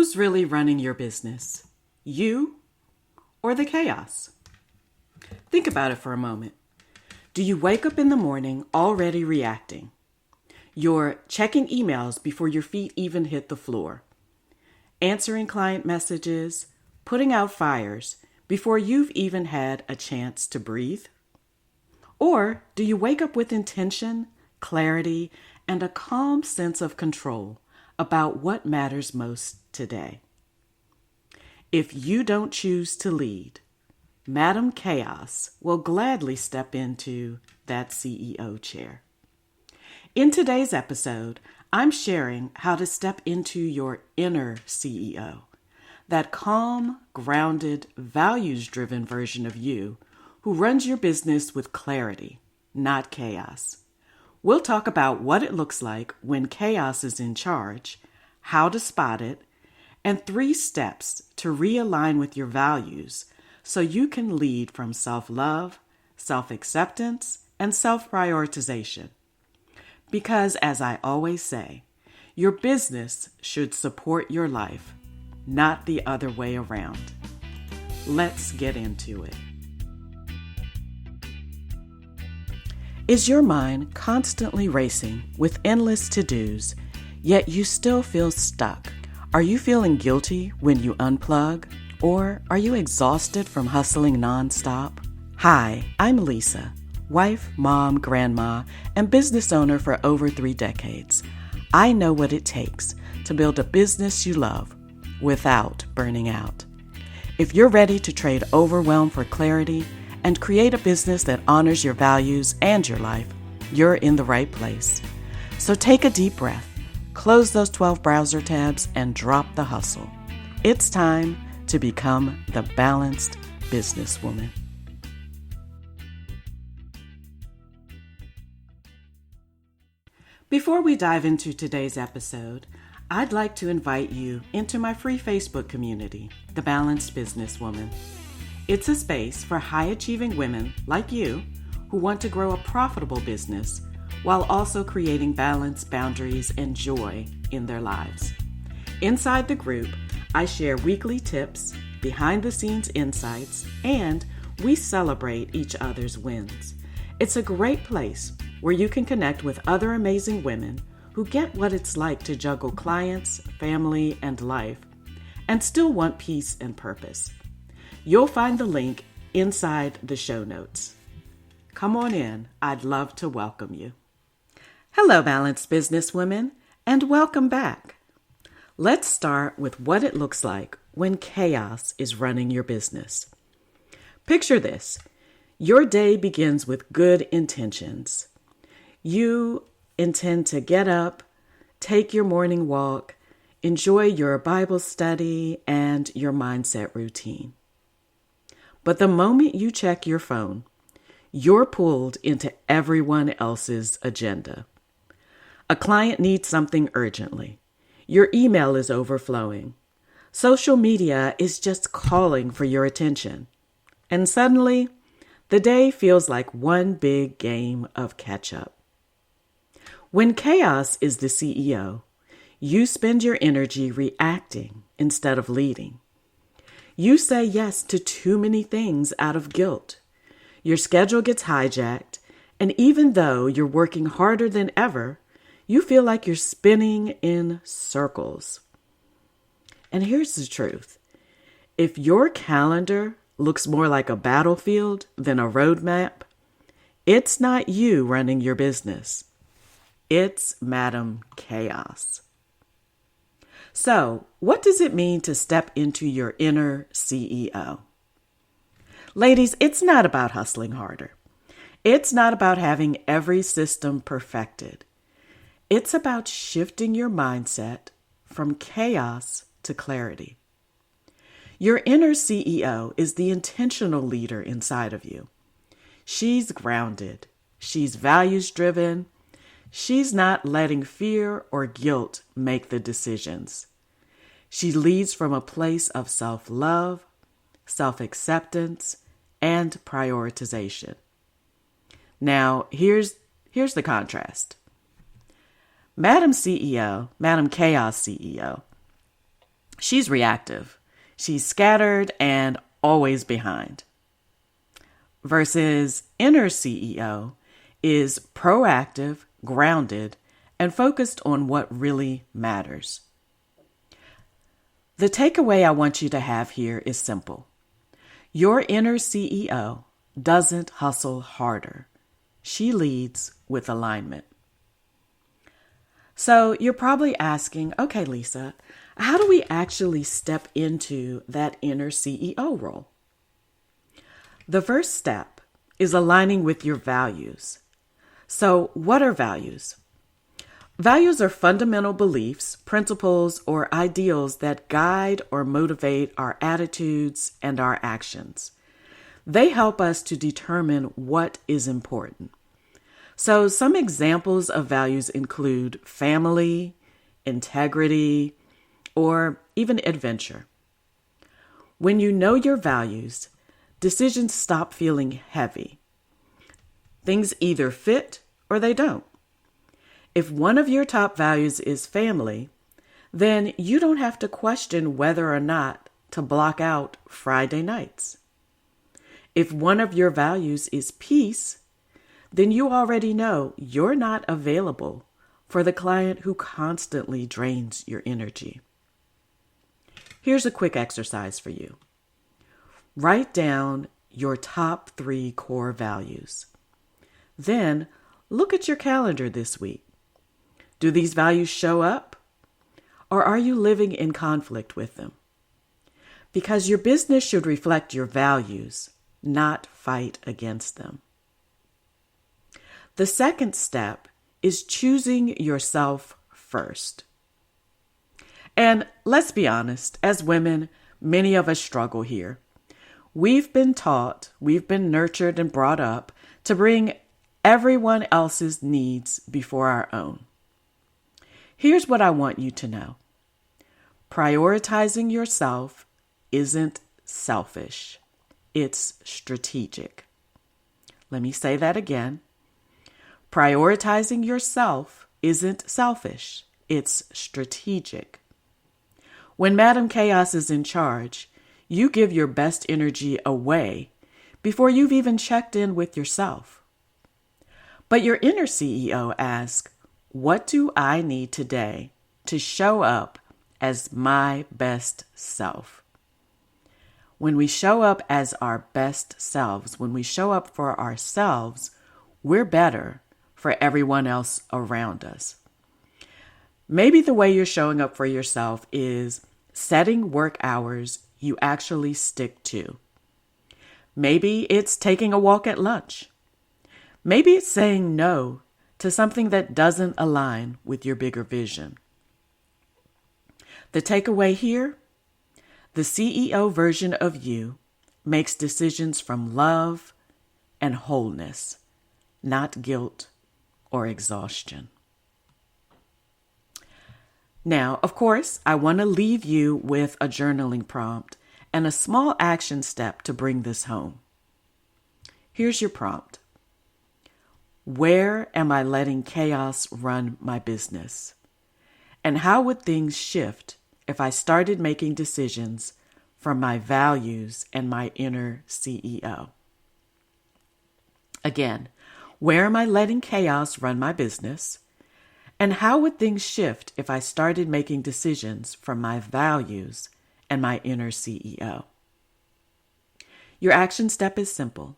Who's really running your business? You or the chaos? Think about it for a moment. Do you wake up in the morning already reacting? You're checking emails before your feet even hit the floor, answering client messages, putting out fires before you've even had a chance to breathe? Or do you wake up with intention, clarity, and a calm sense of control about what matters most today? If you don't choose to lead, Madam Chaos will gladly step into that CEO chair. In today's episode, I'm sharing how to step into your inner CEO, that calm, grounded, values-driven version of you who runs your business with clarity, not chaos. We'll talk about what it looks like when chaos is in charge, how to spot it, and 3 steps to realign with your values so you can lead from self-love, self-acceptance, and self-prioritization. Because, as I always say, your business should support your life, not the other way around. Let's get into it. Is your mind constantly racing with endless to-dos, yet you still feel stuck? Are you feeling guilty when you unplug? Or are you exhausted from hustling nonstop? Hi, I'm Lesa, wife, mom, grandma, and business owner for over 3 decades. I know what it takes to build a business you love without burning out. If you're ready to trade overwhelm for clarity and create a business that honors your values and your life, you're in the right place. So take a deep breath, close those 12 browser tabs, and drop the hustle. It's time to become the balanced businesswoman. Before we dive into today's episode, I'd like to invite you into my free Facebook community, The Balanced Businesswoman. It's a space for high-achieving women like you who want to grow a profitable business while also creating balance, boundaries, and joy in their lives. Inside the group, I share weekly tips, behind-the-scenes insights, and we celebrate each other's wins. It's a great place where you can connect with other amazing women who get what it's like to juggle clients, family, and life, and still want peace and purpose. You'll find the link inside the show notes. Come on in. I'd love to welcome you. Hello, balanced businesswomen, and welcome back. Let's start with what it looks like when chaos is running your business. Picture this. Your day begins with good intentions. You intend to get up, take your morning walk, enjoy your Bible study, and your mindset routine. But the moment you check your phone, you're pulled into everyone else's agenda. A client needs something urgently. Your email is overflowing. Social media is just calling for your attention. And suddenly, the day feels like one big game of catch-up. When chaos is the CEO, you spend your energy reacting instead of leading. You say yes to too many things out of guilt. Your schedule gets hijacked, and even though you're working harder than ever, you feel like you're spinning in circles. And here's the truth. If your calendar looks more like a battlefield than a roadmap, it's not you running your business. It's Madam Chaos. So, what does it mean to step into your inner CEO? Ladies, it's not about hustling harder. It's not about having every system perfected. It's about shifting your mindset from chaos to clarity. Your inner CEO is the intentional leader inside of you. She's grounded. She's values-driven. She's not letting fear or guilt make the decisions. She leads from a place of self-love, self-acceptance, and prioritization. Now, here's the contrast. Madam CEO, Madam Chaos CEO, She's reactive. She's scattered and always behind. Versus inner CEO is proactive, grounded, and focused on what really matters. The takeaway I want you to have here is simple. Your inner CEO doesn't hustle harder. She leads with alignment. So you're probably asking, okay, Lesa, how do we actually step into that inner CEO role? The first step is aligning with your values. So what are values? Values are fundamental beliefs, principles, or ideals that guide or motivate our attitudes and our actions. They help us to determine what is important. So some examples of values include family, integrity, or even adventure. When you know your values, decisions stop feeling heavy. Things either fit or they don't. If one of your top values is family, then you don't have to question whether or not to block out Friday nights. If one of your values is peace, then you already know you're not available for the client who constantly drains your energy. Here's a quick exercise for you. Write down your top 3 core values. Then look at your calendar this week. Do these values show up? Or are you living in conflict with them? Because your business should reflect your values, not fight against them. The second step is choosing yourself first. And let's be honest, as women, many of us struggle here. We've been taught, we've been nurtured and brought up to bring everyone else's needs before our own. Here's what I want you to know. Prioritizing yourself isn't selfish. It's strategic. Let me say that again. Prioritizing yourself isn't selfish. It's strategic. When Madam Chaos is in charge, you give your best energy away before you've even checked in with yourself. But your inner CEO asks, what do I need today to show up as my best self? When we show up as our best selves, when we show up for ourselves, we're better for everyone else around us. Maybe the way you're showing up for yourself is setting work hours you actually stick to. Maybe it's taking a walk at lunch. Maybe it's saying no to something that doesn't align with your bigger vision. The takeaway here, the CEO version of you makes decisions from love and wholeness, not guilt or exhaustion. Now, of course, I want to leave you with a journaling prompt and a small action step to bring this home. Here's your prompt. Where am I letting chaos run my business? And how would things shift if I started making decisions from my values and my inner CEO? Again, where am I letting chaos run my business? And how would things shift if I started making decisions from my values and my inner CEO? Your action step is simple.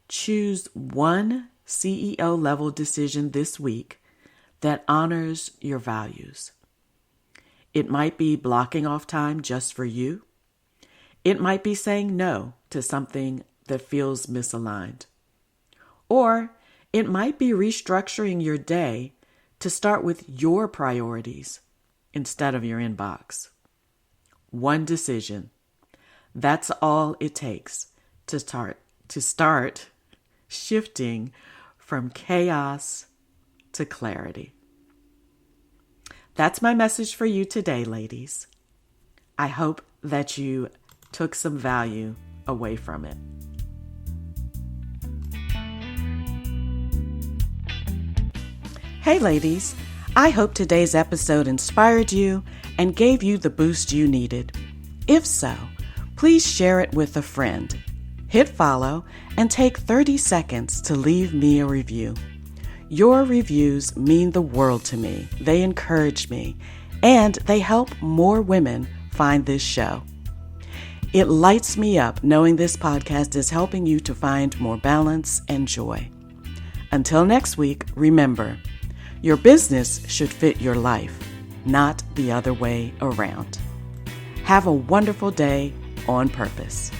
Choose one CEO level decision this week that honors your values. It might be blocking off time just for you. It might be saying no to something that feels misaligned. Or it might be restructuring your day to start with your priorities instead of your inbox. One decision. That's all it takes to start shifting from chaos to clarity. That's my message for you today, ladies. I hope that you took some value away from it. Hey, ladies. I hope today's episode inspired you and gave you the boost you needed. If so, please share it with a friend. Hit follow and take 30 seconds to leave me a review. Your reviews mean the world to me. They encourage me, and they help more women find this show. It lights me up knowing this podcast is helping you to find more balance and joy. Until next week, remember, your business should fit your life, not the other way around. Have a wonderful day on purpose.